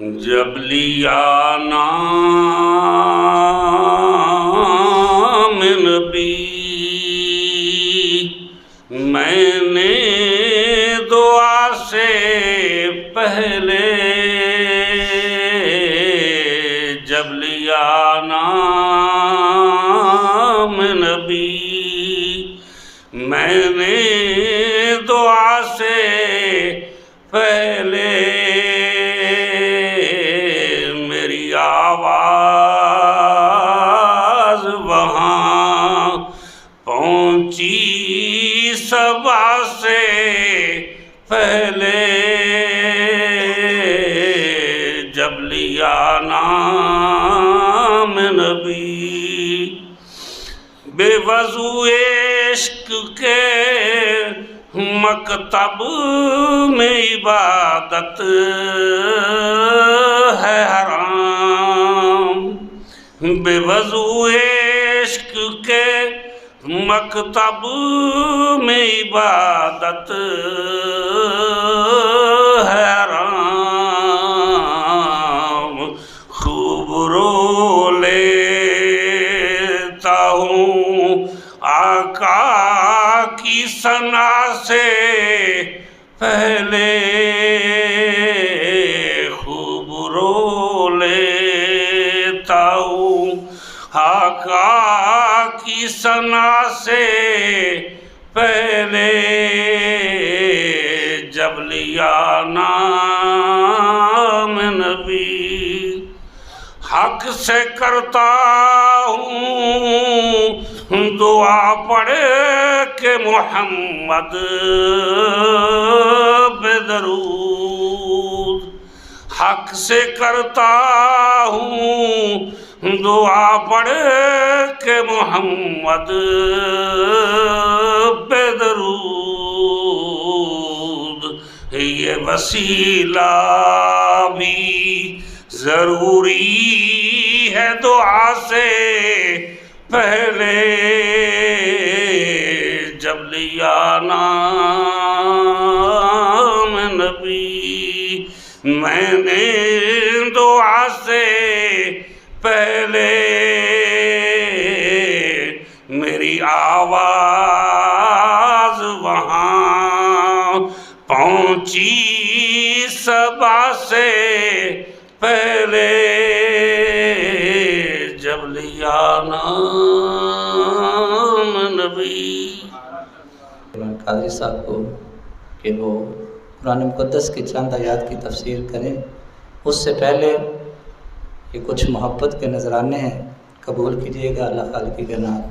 جب لیا نام نبی میں نے دعا سے پہلے، جب لیا نام نبی میں نے دعا سے پہلے، میری آواز وہاں پہنچی صبا سے پہلے، جب لیا نام نبی، بے وضو عشق کے مکتب میں عبادت ہے حرام، بے وضو عشق کے مکتب میں عبادت ہے حرام، خوب رو لیتا ہوں آقا کی ثنا سے پہلے، خوب رو لیتا ہوں آقا کی ثنا سے پہلے، جب لیا نام نبی، حق سے کرتا ہوں دعا پڑھ کے محمد بے درود، حق سے کرتا ہوں دعا پڑھ کے محمد بے درود، یہ وسیلہ بھی ضروری ہے دعا سے پہلے، جب لیا نام نبی میں نے دعا سے پہلے، میری آواز وہاں پہنچی صبا سے پہلے، جب لیا نام نبی۔ قادری صاحب کو کہ وہ قرآن مقدس کی چند آیات کی تفسیر کریں، اس سے پہلے یہ کچھ محبت کے نذرانے ہیں، قبول کیجیے گا اللہ خالقی کے نام۔